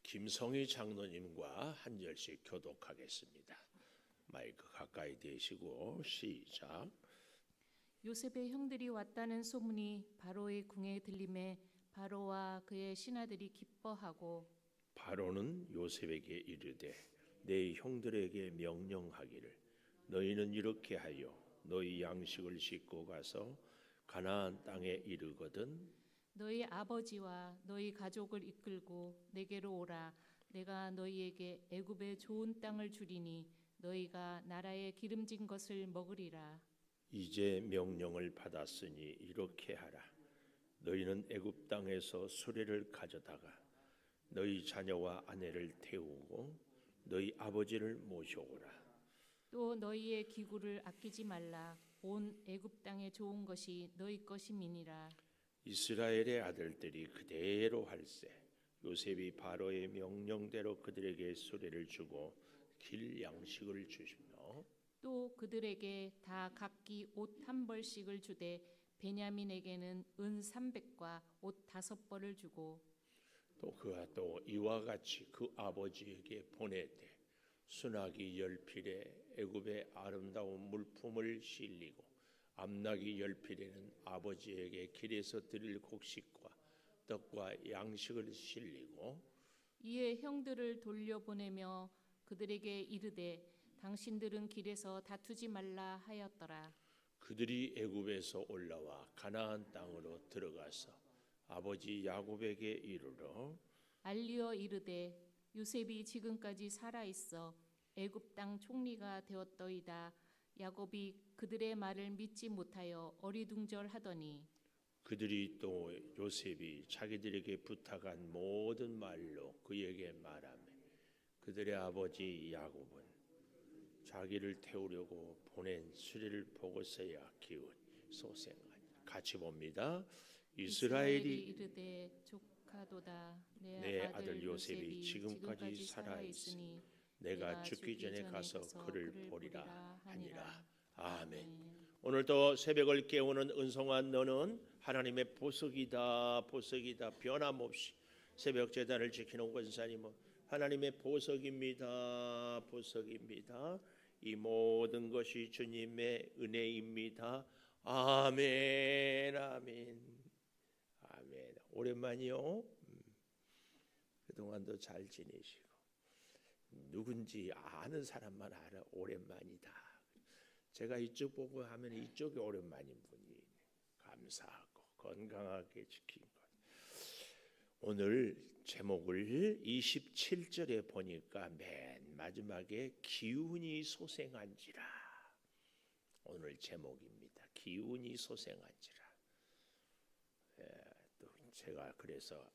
김성희 장로님과 한 절씩 교독하겠습니다. 마이크 가까이 대시고 시작. 요셉의 형들이 왔다는 소문이 바로의 궁에 들림에 바로와 그의 신하들이 기뻐하고 바로는 요셉에게 이르되 내 형들에게 명령하기를 너희는 이렇게 하여 너희 양식을 싣고 가서 가나안 땅에 이르거든 너희 아버지와 너희 가족을 이끌고 내게로 오라. 내가 너희에게 애굽의 좋은 땅을 주리니 너희가 나라의 기름진 것을 먹으리라. 이제 명령을 받았으니 이렇게 하라. 너희는 애굽 땅에서 수레를 가져다가 너희 자녀와 아내를 태우고 너희 아버지를 모셔오라. 또 너희의 기구를 아끼지 말라. 온 애굽 땅에 좋은 것이 너희 것임이니라. 이스라엘의 아들들이 그대로 할세. 요셉이 바로의 명령대로 그들에게 수레를 주고 길 양식을 주시며 또 그들에게 다 각기 옷 한 벌씩을 주되 베냐민에게는 은 300과 옷 5벌을 주고 또 그가 또 이와 같이 그 아버지에게 보내되 순하기 10필에 애굽의 아름다운 물품을 실리고 암나기 10필에는 아버지에게 길에서 드릴 곡식과 떡과 양식을 실리고 이에 형들을 돌려보내며 그들에게 이르되 당신들은 길에서 다투지 말라 하였더라. 그들이 애굽에서 올라와 가나안 땅으로 들어가서 아버지 야곱에게 이르러 알리어 이르되 요셉이 지금까지 살아 있어 애굽 땅 총리가 되었더이다. 야곱이 그들의 말을 믿지 못하여 어리둥절하더니 그들이 또 요셉이 자기들에게 부탁한 모든 말로 그에게 말하며 그들의 아버지 야곱은 자기를 태우려고 보낸 수레를 보고서야 기웃 소생하니. 같이 봅니다. 이스라엘이 이르되 조카도다. 내 아들 요셉이 지금까지 살아 있으니 내가 죽기 전에 가서 그를 보리라 하니라. 아멘. 오늘도 새벽을 깨우는 은송한 너는 하나님의 보석이다. 보석이다. 변함없이 새벽 제단을 지키는 권사님은 하나님의 보석입니다. 보석입니다. 이 모든 것이 주님의 은혜입니다. 아멘. 아멘. 아멘. 오랜만이요. 그동안도 잘 지내시고 누군지 아는 사람만 알아. 오랜만이다. 제가 이쪽 보고 하면 이쪽이 오랜만인 분이 감사하고 건강하게 지킨 것. 오늘 제목을 27절에 보니까 맨 마지막에 기운이 소생한지라. 오늘 제목입니다. 기운이 소생한지라. 또 제가 그래서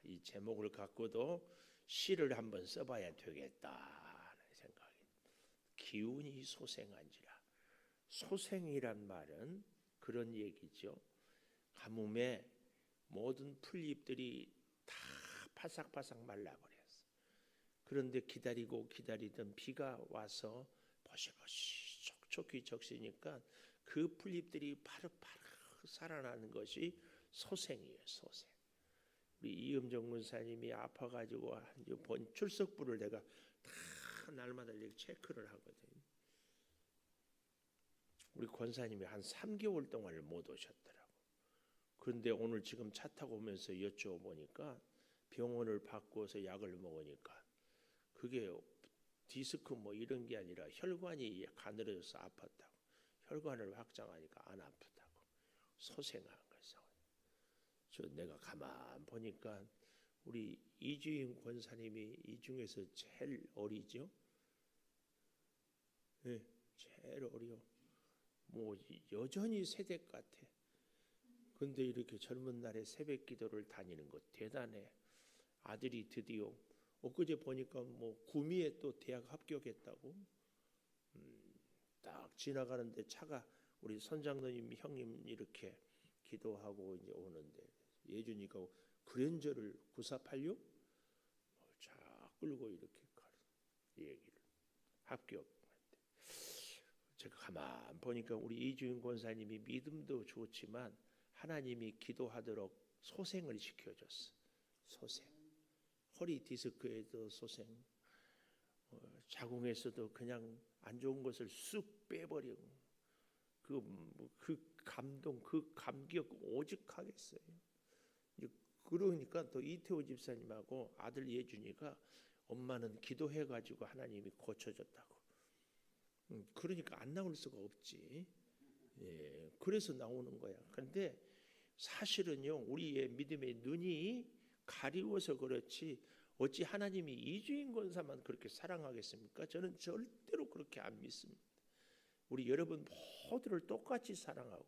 이 제목을 갖고도 시를 한번 써봐야 되겠다는 생각이. 기운이 소생한지라. 소생이란 말은 그런 얘기죠. 가뭄에 모든 풀잎들이 다 바삭바삭 말라버렸어. 그런데 기다리고 기다리던 비가 와서 버시버시 촉촉히 적시니까 그 풀잎들이 파릇파릇 살아나는 것이 소생이에요. 소생. 우리 이음정 문사님이 아파가지고 본 출석부를 내가 다 날마다 이렇게 체크를 하거든. 우리 권사님이 한 3개월 동안을 못 오셨더라고. 그런데 오늘 지금 차 타고 오면서 여쭤보니까 병원을 바꿔서 약을 먹으니까 그게 디스크 뭐 이런 게 아니라 혈관이 가늘어져서 아팠다고. 혈관을 확장하니까 안 아프다고. 소생한 거죠. 저 내가 가만 보니까 우리 이주임 권사님이 이 중에서 제일 어리죠. 네, 제일 어려. 뭐 여전히 새댁 같아. 근데 이렇게 젊은 날에 새벽 기도를 다니는 것 대단해. 아들이 드디어 엊그제 보니까 뭐 구미에 또 대학 합격했다고. 딱 지나가는데 차가 우리 선장로님 형님 이렇게 기도하고 이제 오는데 예준이가 그랜저를 9486 쫙 끌고 이렇게 가는 얘기를 합격한대. 제가 가만 보니까 우리 이주인 권사님이 믿음도 좋지만 하나님이 기도하도록 소생을 시켜줬어. 소생. 허리 디스크에도 소생, 자궁에서도 그냥 안 좋은 것을 쑥 빼버리고 그 감동, 그 감격 오직하겠어요. 그러니까 또 이태호 집사님하고 아들 예준이가 엄마는 기도해가지고 하나님이 고쳐줬다고. 그러니까 안 나올 수가 없지. 예, 그래서 나오는 거야. 그런데 사실은요, 우리의 믿음의 눈이 가리워서 그렇지 어찌 하나님이 이주인 권사만 그렇게 사랑하겠습니까? 저는 절대로 그렇게 안 믿습니다. 우리 여러분 모두를 똑같이 사랑하고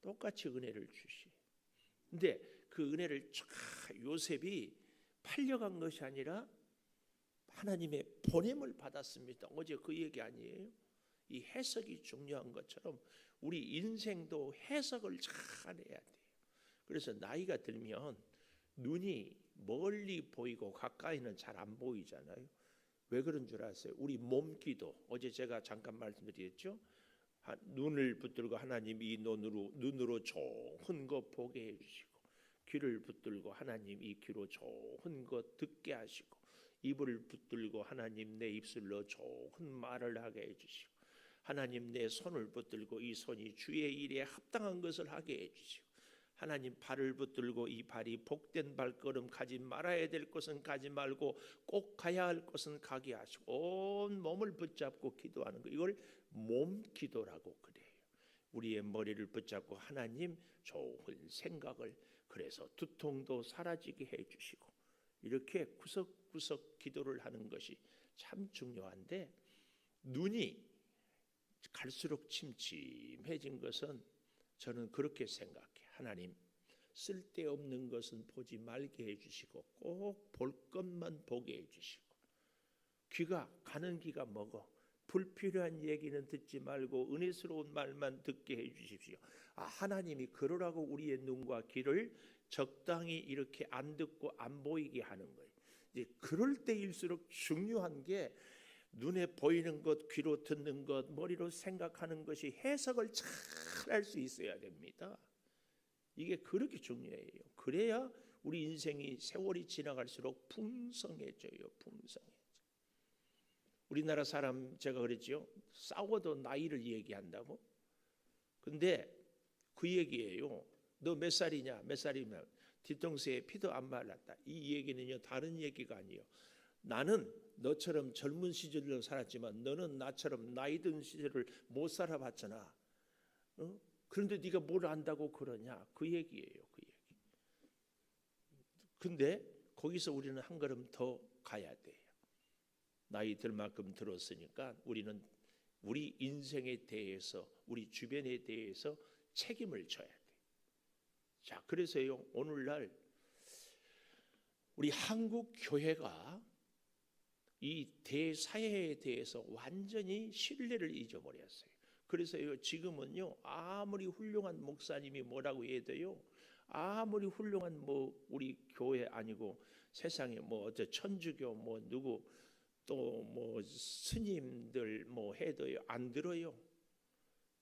똑같이 은혜를 주시. 근데 그 은혜를 요셉이 팔려간 것이 아니라 하나님의 보냄을 받았습니다. 어제 그 얘기 아니에요? 이 해석이 중요한 것처럼 우리 인생도 해석을 잘 해야 돼요. 그래서 나이가 들면 눈이 멀리 보이고 가까이는 잘 안 보이잖아요. 왜 그런 줄 아세요? 우리 몸기도 어제 제가 잠깐 말씀드렸죠. 눈을 붙들고 하나님 이 눈으로 좋은 거 보게 해주시고, 귀를 붙들고 하나님 이 귀로 좋은 거 듣게 하시고, 입을 붙들고 하나님 내 입술로 좋은 말을 하게 해주시고, 하나님 내 손을 붙들고 이 손이 주의 일에 합당한 것을 하게 해주시고, 하나님 발을 붙들고 이 발이 복된 발걸음, 가지 말아야 될 것은 가지 말고 꼭 가야 할 것은 가게 하시고, 온 몸을 붙잡고 기도하는 거, 이걸 몸기도라고 그래요. 우리의 머리를 붙잡고 하나님 좋은 생각을, 그래서 두통도 사라지게 해주시고, 이렇게 구석구석 기도를 하는 것이 참 중요한데, 눈이 갈수록 침침해진 것은 저는 그렇게 생각해요. 하나님 쓸데없는 것은 보지 말게 해주시고 꼭 볼 것만 보게 해주시고, 귀가 가는 귀가 먹어 불필요한 얘기는 듣지 말고 은혜스러운 말만 듣게 해주십시오. 하나님이 그러라고 우리의 눈과 귀를 적당히 이렇게 안 듣고 안 보이게 하는 거예요. 이제 그럴 때일수록 중요한 게 눈에 보이는 것, 귀로 듣는 것, 머리로 생각하는 것이 해석을 잘 할 수 있어야 됩니다. 이게 그렇게 중요해요. 그래야 우리 인생이 세월이 지나갈수록 풍성해져요. 풍성해져. 우리나라 사람 제가 그랬죠. 싸워도 나이를 얘기한다고. 근데 그 얘기예요. 너 몇 살이냐? 몇 살이면 뒤통수에 피도 안 말랐다. 이 얘기는요, 다른 얘기가 아니에요. 나는 너처럼 젊은 시절로 살았지만 너는 나처럼 나이 든 시절을 못 살아봤잖아. 그런데 네가 뭘 안다고 그러냐? 그 얘기예요. 그 얘기. 근데 거기서 우리는 한 걸음 더 가야 돼요. 나이 들 만큼 들었으니까 우리는 우리 인생에 대해서, 우리 주변에 대해서 책임을 져야 돼요. 자, 그래서요, 오늘날 우리 한국 교회가 이 대사회에 대해서 완전히 신뢰를 잊어버렸어요. 그래서요, 지금은요, 아무리 훌륭한 목사님이 뭐라고 해도요, 아무리 훌륭한 우리 교회 아니고 세상에 어저 천주교 누구 또 스님들 해도요 안 들어요.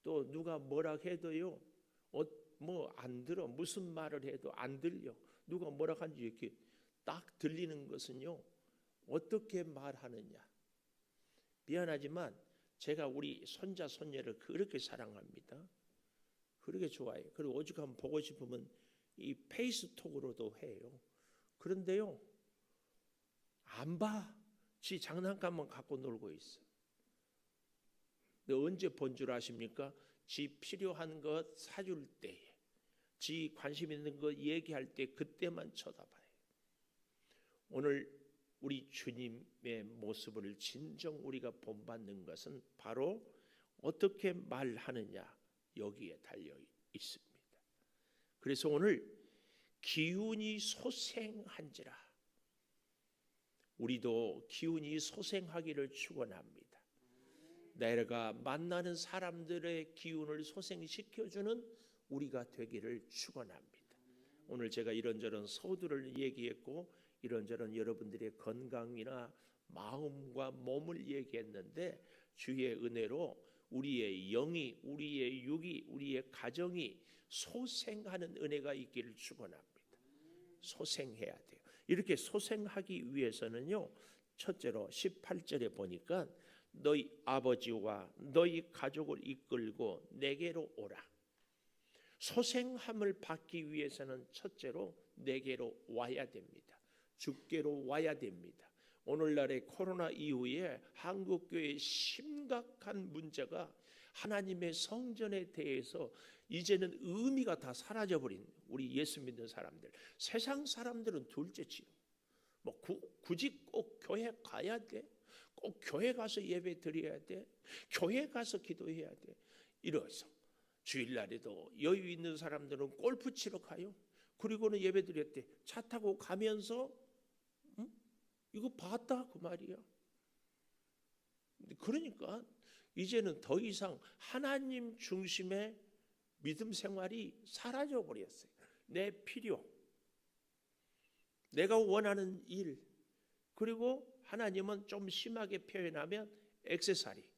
또 누가 뭐라 해도요 안 들어. 무슨 말을 해도 안 들려. 누가 뭐라 하는지 이렇게 딱 들리는 것은요, 어떻게 말하느냐. 미안하지만 제가 우리 손자 손녀를 그렇게 사랑합니다. 그렇게 좋아해요. 그리고 오죽 한번 보고 싶으면 이 페이스톡으로도 해요. 그런데요, 안 봐. 지 장난감만 갖고 놀고 있어. 근데 언제 본 줄 아십니까? 지 필요한 것 사줄 때에, 지 관심 있는 것 얘기할 때 그때만 쳐다봐요. 오늘 우리 주님의 모습을 진정 우리가 본받는 것은 바로 어떻게 말하느냐, 여기에 달려 있습니다. 그래서 오늘 기운이 소생한지라, 우리도 기운이 소생하기를 축원합니다. 내가 만나는 사람들의 기운을 소생시켜주는 우리가 되기를 축원합니다. 오늘 제가 이런저런 소두를 얘기했고 이런저런 여러분들의 건강이나 마음과 몸을 얘기했는데, 주의 은혜로 우리의 영이, 우리의 육이, 우리의 가정이 소생하는 은혜가 있기를 축원합니다. 소생해야 돼요. 이렇게 소생하기 위해서는요, 첫째로 18절에 보니까 너희 아버지와 너희 가족을 이끌고 내게로 오라. 소생함을 받기 위해서는 첫째로 내게로 와야 됩니다. 주께로 와야 됩니다. 오늘날의 코로나 이후에 한국교회의 심각한 문제가 하나님의 성전에 대해서 이제는 의미가 다 사라져버린 우리 예수 믿는 사람들. 세상 사람들은 둘째치요. 뭐 굳이 꼭 교회 가야 돼? 꼭 교회 가서 예배 드려야 돼? 교회 가서 기도해야 돼? 이래서 주일날에도 여유 있는 사람들은 골프 치러 가요. 그리고는 예배 드렸대. 차 타고 가면서 이거 봤다 그 말이야. 그러니까 이제는 더 이상 하나님 중심의 믿음 생활이 사라져 버렸어요. 내 필요, 내가 원하는 일, 그리고 하나님은 좀 심하게 표현하면 액세서리.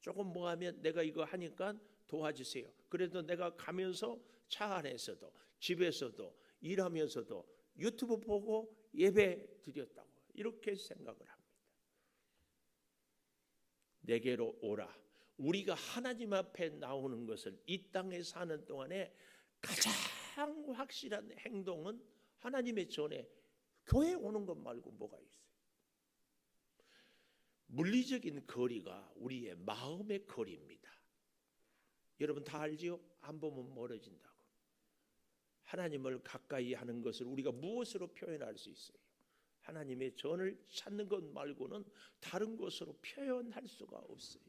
조금 뭐 하면 내가 이거 하니까 도와주세요. 그래도 내가 가면서 차 안에서도 집에서도 일하면서도 유튜브 보고 예배 드렸다고 이렇게 생각을 합니다. 내게로 오라. 우리가 하나님 앞에 나오는 것을 이 땅에 사는 동안에 가장 확실한 행동은 하나님의 전에 교회 오는 것 말고 뭐가 있어요? 물리적인 거리가 우리의 마음의 거리입니다. 여러분 다 알지요? 안 보면 멀어진다고. 하나님을 가까이 하는 것을 우리가 무엇으로 표현할 수 있어요? 하나님의 전을 찾는 것 말고는 다른 것으로 표현할 수가 없어요.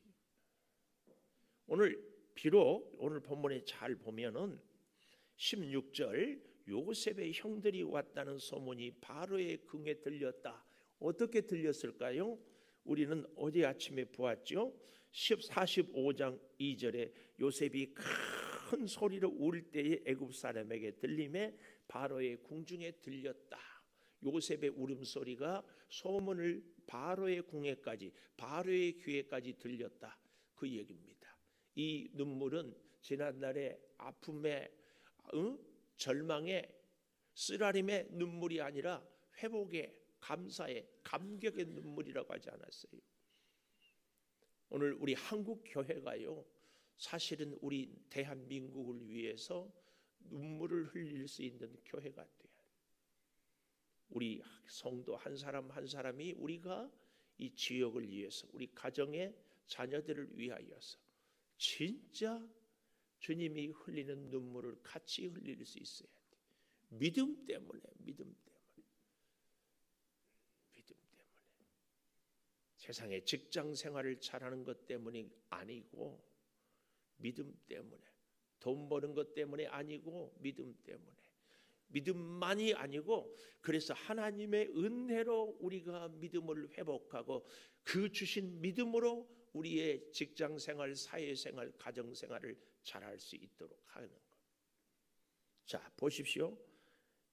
오늘 비록 오늘 본문에 잘 보면은 16절 요셉의 형들이 왔다는 소문이 바로의 궁에 들렸다. 어떻게 들렸을까요? 우리는 어제 아침에 보았죠. 45장 2절에 요셉이 큰 소리로 울 때에 애굽 사람에게 들림에 바로의 궁중에 들렸다. 요셉의 울음소리가 소문을 바로의 궁에까지, 바로의 귀에까지 들렸다. 그 얘기입니다. 이 눈물은 지난날의 아픔의 절망의 쓰라림의 눈물이 아니라 회복의 감사의 감격의 눈물이라고 하지 않았어요. 오늘 우리 한국 교회가요, 사실은 우리 대한민국을 위해서 눈물을 흘릴 수 있는 교회가 돼요. 우리 성도 한 사람 한 사람이 우리가 이 지역을 위해서, 우리 가정의 자녀들을 위하여서 진짜 주님이 흘리는 눈물을 같이 흘릴 수 있어야 돼. 믿음 때문에. 세상에 직장 생활을 잘하는 것 때문이 아니고 믿음 때문에. 돈 버는 것 때문에 아니고 믿음 때문에. 믿음만이 아니고 그래서 하나님의 은혜로 우리가 믿음을 회복하고 그 주신 믿음으로 우리의 직장 생활, 사회 생활, 가정 생활을 잘할 수 있도록 하는 것. 자, 보십시오.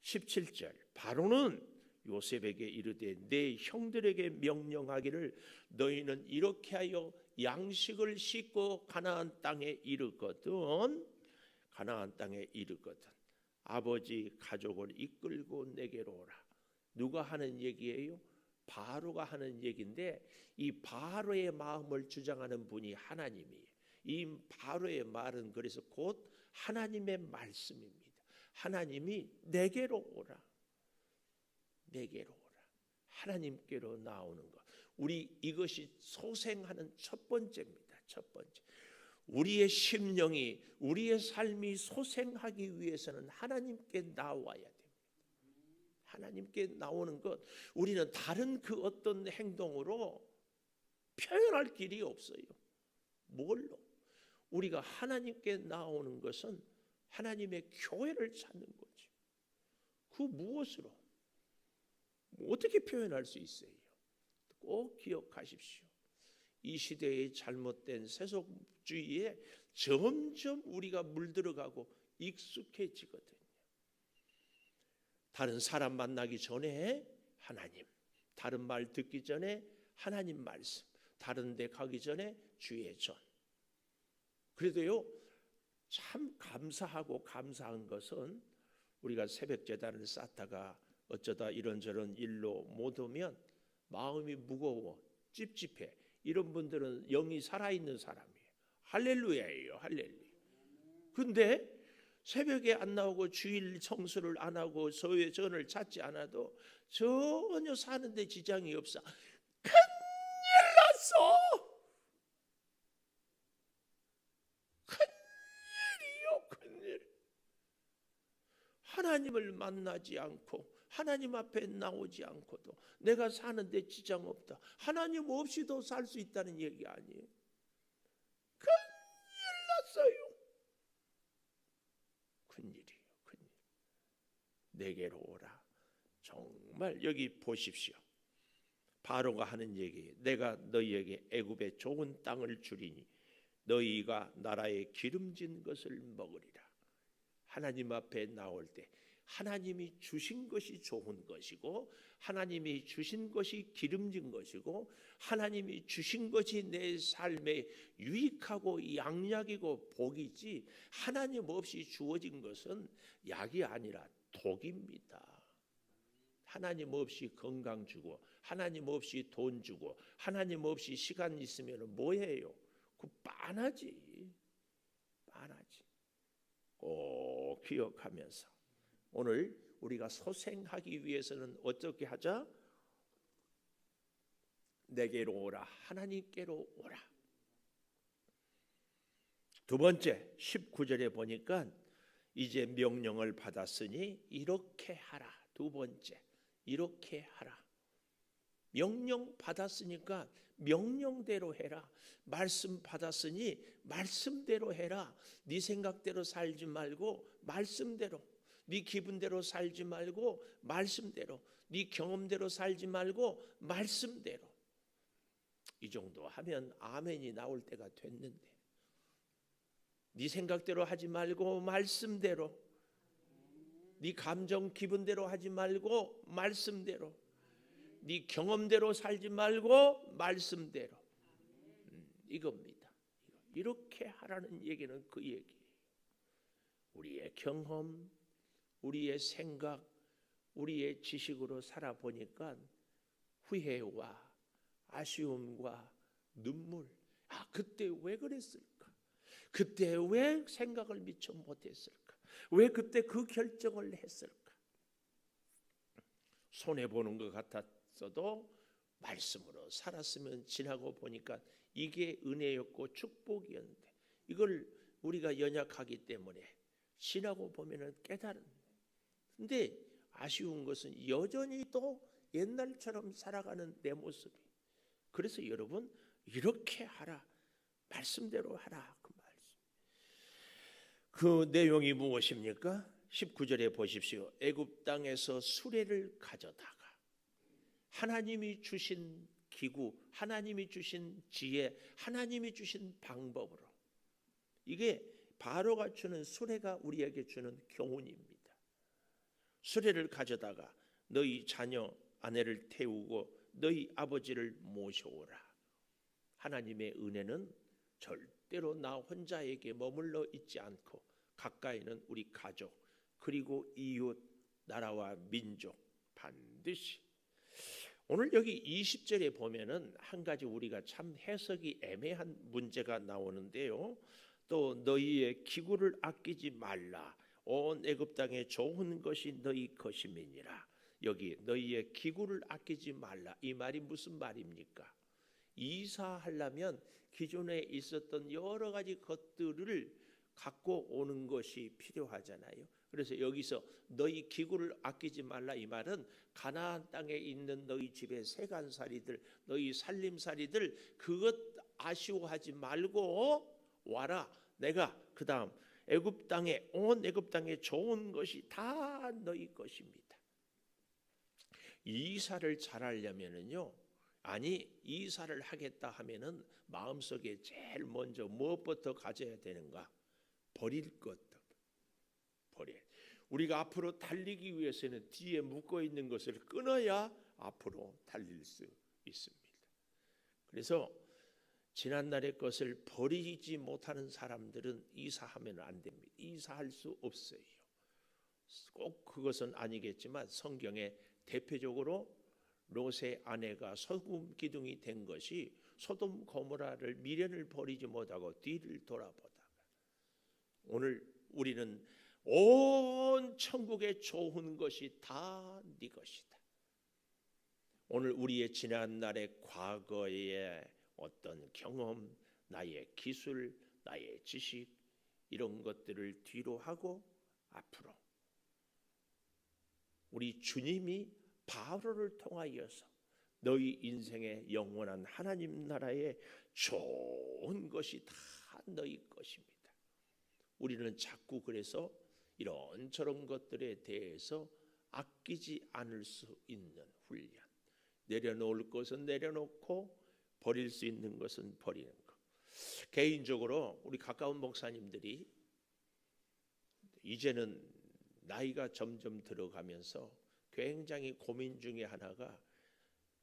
17절. 바로는 요셉에게 이르되 내 형들에게 명령하기를 너희는 이렇게 하여 양식을 싣고 가나안 땅에 이르거든 아버지 가족을 이끌고 내게로 오라. 누가 하는 얘기예요? 바로가 하는 얘기인데 이 바로의 마음을 주장하는 분이 하나님이에요. 이 바로의 말은 그래서 곧 하나님의 말씀입니다. 하나님이 내게로 오라. 하나님께로 나오는 것. 우리 이것이 소생하는 첫 번째입니다. 첫 번째. 우리의 심령이, 우리의 삶이 소생하기 위해서는 하나님께 나와야 됩니다. 하나님께 나오는 것. 우리는 다른 그 어떤 행동으로 표현할 길이 없어요. 뭘로? 우리가 하나님께 나오는 것은 하나님의 교회를 찾는 거죠. 그 무엇으로? 어떻게 표현할 수 있어요? 꼭 기억하십시오. 이 시대의 잘못된 세속주의에 점점 우리가 물들어가고 익숙해지거든요. 다른 사람 만나기 전에 하나님, 다른 말 듣기 전에 하나님 말씀, 다른 데 가기 전에 주의 전. 그래도요, 참 감사하고 감사한 것은 우리가 새벽 제단을 쌓다가 어쩌다 이런저런 일로 못 오면 마음이 무거워 찝찝해. 이런 분들은 영이 살아있는 사람이에요. 할렐루야예요. 할렐루야. 근데 새벽에 안 나오고 주일 성수를 안 하고 전을 찾지 않아도 전혀 사는데 지장이 없어. 큰일 났어. 큰일이요. 큰일. 하나님을 만나지 않고 하나님 앞에 나오지 않고도 내가 사는데 지장 없다. 하나님 없이도 살 수 있다는 얘기 아니에요. 큰일 났어요. 큰일이에요. 큰일. 내게로 오라. 정말 여기 보십시오. 바로가 하는 얘기. 내가 너희에게 애굽의 좋은 땅을 주리니 너희가 나라의 기름진 것을 먹으리라. 하나님 앞에 나올 때 하나님이 주신 것이 좋은 것이고 하나님이 주신 것이 기름진 것이고 하나님이 주신 것이 내 삶에 유익하고 양약이고 복이지 하나님 없이 주어진 것은 약이 아니라 독입니다. 하나님 없이 건강 주고 하나님 없이 돈 주고 하나님 없이 시간 있으면 뭐해요? 그 빤하지. 빤하지. 꼭 기억하면서 오늘 우리가 소생하기 위해서는 어떻게 하자? 내게로 오라. 하나님께로 오라. 두 번째 19절에 보니까 이제 명령을 받았으니 이렇게 하라. 두 번째 이렇게 하라. 명령 받았으니까 명령대로 해라. 말씀 받았으니 말씀대로 해라. 네 생각대로 살지 말고 말씀대로. 네 기분대로 살지 말고 말씀대로. 네 경험대로 살지 말고 말씀대로. 이 정도 하면 아멘이 나올 때가 됐는데 네 생각대로 하지 말고 말씀대로. 네 감정 기분대로 하지 말고 말씀대로. 네 경험대로 살지 말고 말씀대로. 이겁니다. 이렇게 하라는 얘기는 그 얘기예요. 우리의 경험, 우리의 생각, 우리의 지식으로 살아보니까 후회와 아쉬움과 눈물. 아, 그때 왜 그랬을까? 그때 왜 생각을 미처 못했을까? 왜 그때 그 결정을 했을까? 손해보는 것 같았어도 말씀으로 살았으면 지나고 보니까 이게 은혜였고 축복이었는데 이걸 우리가 연약하기 때문에 지나고 보면 깨달은. 근데 아쉬운 것은 여전히 또 옛날처럼 살아가는 내 모습이. 그래서 여러분 이렇게 하라. 말씀대로 하라. 그 말씀. 그 내용이 무엇입니까? 19절에 보십시오. 애굽 땅에서 수레를 가져다가 하나님이 주신 기구, 하나님이 주신 지혜, 하나님이 주신 방법으로. 이게 바로가 주는 수레가 우리에게 주는 교훈입니다. 수레를 가져다가 너희 자녀 아내를 태우고 너희 아버지를 모셔오라. 하나님의 은혜는 절대로 나 혼자에게 머물러 있지 않고 가까이는 우리 가족 그리고 이웃, 나라와 민족 반드시. 오늘 여기 20절에 보면은 한 가지 우리가 참 해석이 애매한 문제가 나오는데요. 또 너희의 기구를 아끼지 말라. 온 애굽 땅에 좋은 것이 너희 것임이니라. 여기 너희의 기구를 아끼지 말라. 이 말이 무슨 말입니까? 이사하려면 기존에 있었던 여러 가지 것들을 갖고 오는 것이 필요하잖아요. 그래서 여기서 너희 기구를 아끼지 말라 이 말은 가나안 땅에 있는 너희 집의 세간살이들, 너희 살림살이들 그것 아쉬워하지 말고 와라. 내가 그 다음 애굽 땅에 온 애굽 땅에 좋은 것이 다 너희 것입니다. 이사를 잘하려면은요. 아니 이사를 하겠다 하면은 마음속에 제일 먼저 무엇부터 가져야 되는가? 버릴 것도 버려. 우리가 앞으로 달리기 위해서는 뒤에 묶어 있는 것을 끊어야 앞으로 달릴 수 있습니다. 그래서 지난날의 것을 버리지 못하는 사람들은 이사하면 안 됩니다. 이사할 수 없어요. 꼭 그것은 아니겠지만 성경에 대표적으로 롯의 아내가 소금 기둥이 된 것이 소돔 고모라를 미련을 버리지 못하고 뒤를 돌아보다가 오늘 우리는 온 천국의 좋은 것이 다 네 것이다. 오늘 우리의 지난 날의 과거의 어떤 경험, 나의 기술, 나의 지식 이런 것들을 뒤로 하고 앞으로 우리 주님이 바로를 통하여서 너희 인생의 영원한 하나님 나라의 좋은 것이 다 너희 것입니다. 우리는 자꾸 그래서 이런저런 것들에 대해서 아끼지 않을 수 있는 훈련, 내려놓을 것은 내려놓고 버릴 수 있는 것은 버리는 것. 개인적으로 우리 가까운 목사님들이 이제는 나이가 점점 들어가면서 굉장히 고민 중에 하나가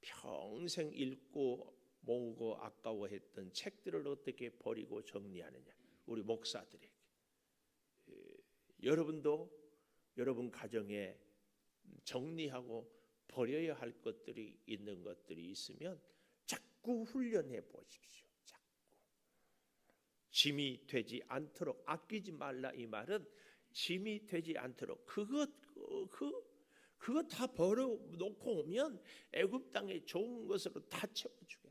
평생 읽고 모으고 아까워했던 책들을 어떻게 버리고 정리하느냐. 우리 목사들에게 여러분도 여러분 가정에 정리하고 버려야 할 것들이 있는 것들이 있으면 자꾸 훈련해 보십시오. 자꾸 짐이 되지 않도록 아끼지 말라. 이 말은 짐이 되지 않도록 그거 다 벌어놓고 오면 애굽 땅에 좋은 것으로 다 채워주겠다.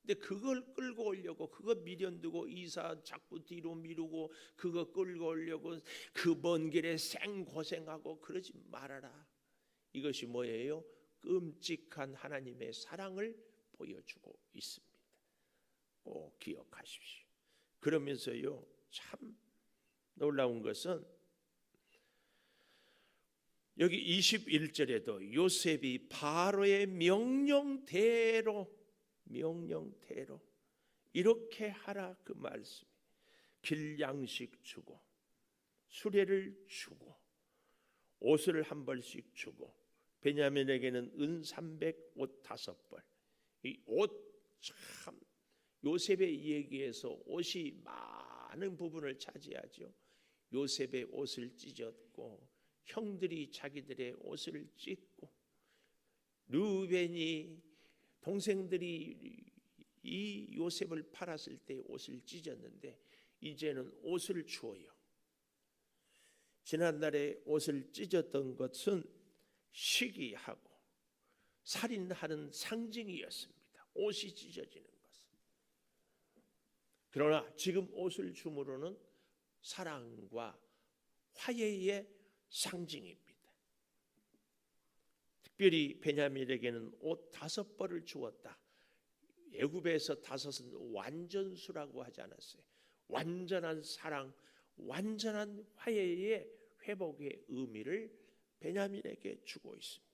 근데 그걸 끌고 오려고 그거 미련 두고 이사 자꾸 뒤로 미루고 그거 끌고 오려고 그 먼 길에 생고생하고 그러지 말아라. 이것이 뭐예요? 끔찍한 하나님의 사랑을 보여주고 있습니다. 꼭 기억하십시오. 그러면서요, 참 놀라운 것은 여기 21절에도 요셉이 바로의 명령대로 이렇게 하라 그 말씀이 길 양식 주고 수레를 주고 옷을 한 벌씩 주고 베냐민에게는 은 300 옷 5벌. 이 옷 참 요셉의 이야기에서 옷이 많은 부분을 차지하죠. 요셉의 옷을 찢었고 형들이 자기들의 옷을 찢고 르우벤이 동생들이 이 요셉을 팔았을 때 옷을 찢었는데 이제는 옷을 주어요. 지난날에 옷을 찢었던 것은 시기하고 살인하는 상징이었습니다. 옷이 찢어지는 것은. 그러나 지금 옷을 줌으로는 사랑과 화해의 상징입니다. 특별히 베냐민에게는 옷 5벌을 주었다. 애굽에서 5은 완전수라고 하지 않았어요. 완전한 사랑, 완전한 화해의 회복의 의미를 베냐민에게 주고 있습니다.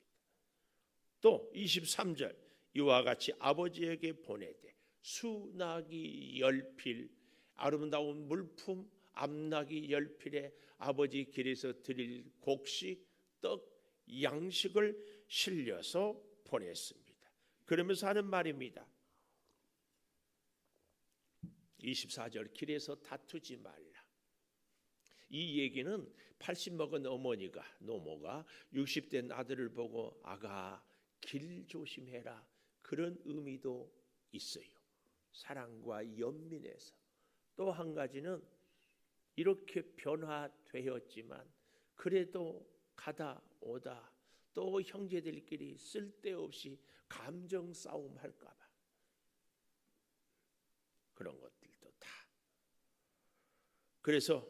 또 23절 이와 같이 아버지에게 보내되 수나기 10필 아름다운 물품 암나기 10필에 아버지 길에서 드릴 곡식 떡 양식을 실려서 보냈습니다. 그러면서 하는 말입니다. 24절 길에서 다투지 말라. 이 얘기는 80 먹은 어머니가 노모가 60된 아들을 보고 아가 길 조심해라 그런 의미도 있어요. 사랑과 연민에서. 또 한 가지는 이렇게 변화되었지만 그래도 가다 오다 또 형제들끼리 쓸데없이 감정 싸움 할까 봐 그런 것들도 다. 그래서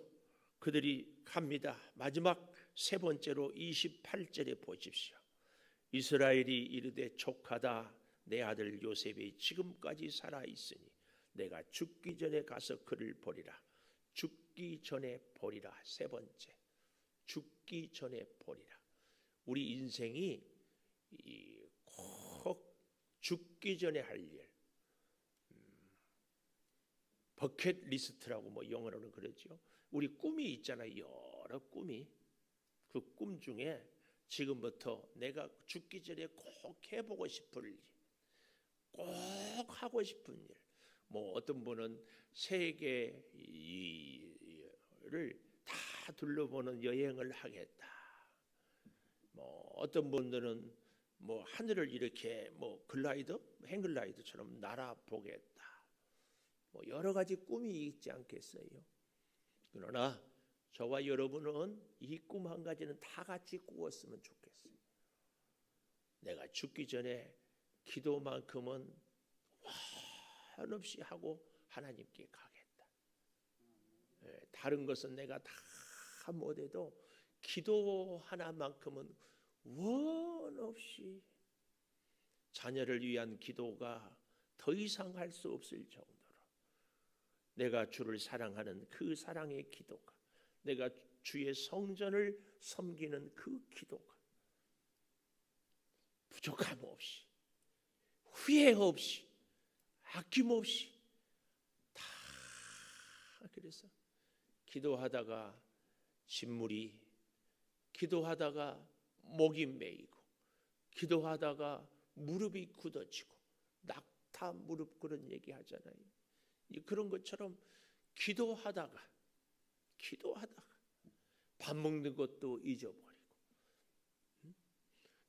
그들이 갑니다. 마지막 세 번째로 28절에 보십시오. 이스라엘이 이르되 족하다 내 아들 요셉이 지금까지 살아있으니 내가 죽기 전에 가서 그를 보리라. 죽기 전에 보리라. 세 번째, 죽기 전에 보리라. 우리 인생이 꼭 죽기 전에 할 일, 버킷리스트라고 뭐 영어로는 그러죠. 우리 꿈이 있잖아요. 여러 꿈이. 그 꿈 중에 지금부터 내가 죽기 전에 꼭 해보고 싶은 일, 꼭 하고 싶은 일. 뭐 어떤 분은 세계를 다 둘러보는 여행을 하겠다. 뭐 어떤 분들은 뭐 하늘을 이렇게 뭐 글라이더, 행글라이더처럼 날아보겠다. 뭐 여러 가지 꿈이 있지 않겠어요? 그러나 저와 여러분은 이 꿈 한 가지는 다 같이 꾸었으면 좋겠어요. 내가 죽기 전에 기도만큼은 한없이 하고 하나님께 가겠다. 다른 것은 내가 다 못해도 기도 하나만큼은 원 없이 자녀를 위한 기도가 더 이상 할 수 없을 정도로 내가 주를 사랑하는 그 사랑의 기도가, 내가 주의 성전을 섬기는 그 기도가 부족함 없이, 후회 없이, 아낌없이 다 그래서 기도하다가 진물이, 기도하다가 목이 메이고, 기도하다가 무릎이 굳어지고, 낙타 무릎 그런 얘기 하잖아요. 그런 것처럼 기도하다가 밥 먹는 것도 잊어버리고,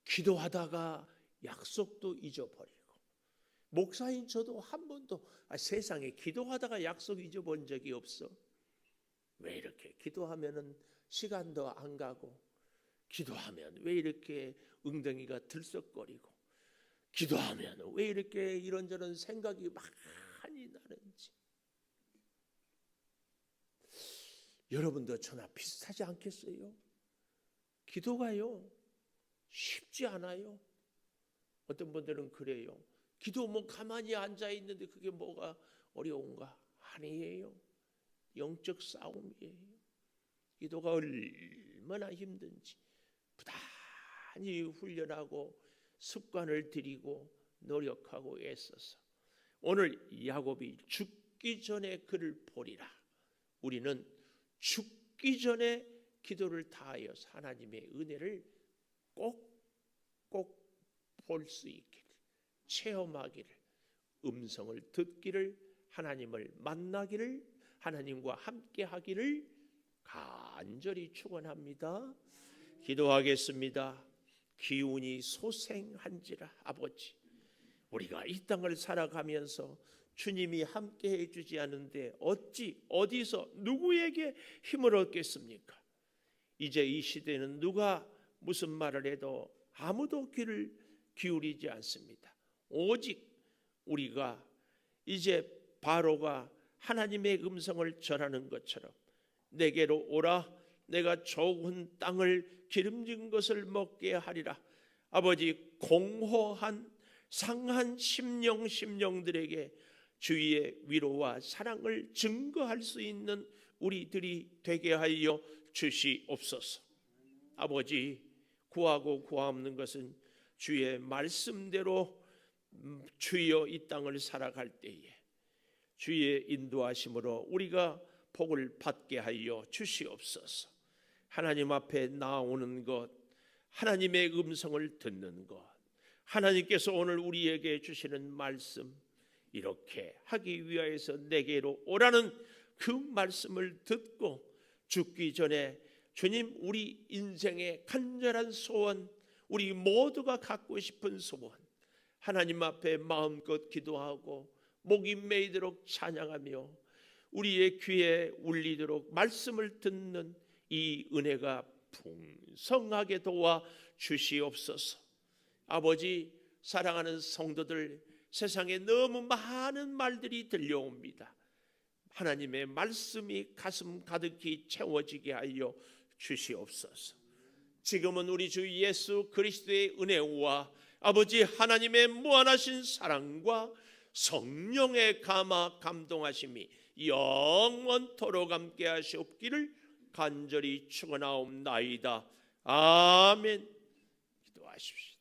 기도하다가 약속도 잊어버리고, 목사인 저도 한 번도 세상에 기도하다가 약속 잊어본 적이 없어. 왜 이렇게 기도하면은 시간도 안 가고, 기도하면 왜 이렇게 엉덩이가 들썩거리고, 기도하면 왜 이렇게 이런저런 생각이 많이 나는지. 여러분도 저나 비슷하지 않겠어요? 기도가요 쉽지 않아요. 어떤 분들은 그래요. 기도 뭐 가만히 앉아 있는데 그게 뭐가 어려운가? 아니에요. 영적 싸움이에요. 기도가 얼마나 힘든지 부단히 훈련하고 습관을 들이고 노력하고 애써서 오늘 야곱이 죽기 전에 그를 보리라. 우리는 죽기 전에 기도를 다하여서 하나님의 은혜를 꼭 볼 수 있기를, 체험하기를, 음성을 듣기를, 하나님을 만나기를, 하나님과 함께 하기를 간절히 축원합니다. 기도하겠습니다. 기운이 소생한지라. 아버지, 우리가 이 땅을 살아가면서 주님이 함께 해주지 않은데 어디서 누구에게 힘을 얻겠습니까? 이제 이 시대는 누가 무슨 말을 해도 아무도 귀를 기울이지 않습니다. 오직 우리가 이제 바로가 하나님의 음성을 전하는 것처럼 내게로 오라, 내가 좋은 땅을 기름진 것을 먹게 하리라. 아버지, 공허한 상한 심령들에게 주의 위로와 사랑을 증거할 수 있는 우리들이 되게 하여 주시옵소서. 아버지, 구하고 구함없는 것은 주의 말씀대로 주여 이 땅을 살아갈 때에 주의 인도하심으로 우리가 복을 받게 하여 주시옵소서. 하나님 앞에 나오는 것, 하나님의 음성을 듣는 것, 하나님께서 오늘 우리에게 주시는 말씀, 이렇게 하기 위하여서 내게로 오라는 그 말씀을 듣고 죽기 전에 주님, 우리 인생의 간절한 소원, 우리 모두가 갖고 싶은 소원, 하나님 앞에 마음껏 기도하고 목이 메이도록 찬양하며 우리의 귀에 울리도록 말씀을 듣는 이 은혜가 풍성하게 도와 주시옵소서. 아버지, 사랑하는 성도들, 세상에 너무 많은 말들이 들려옵니다. 하나님의 말씀이 가슴 가득히 채워지게 하여 주시옵소서. 지금은 우리 주 예수 그리스도의 은혜와 아버지 하나님의 무한하신 사랑과 성령의 감화 감동하심이 영원토록 함께 하시옵기를 간절히 축원하옵나이다. 아멘. 기도하십시오.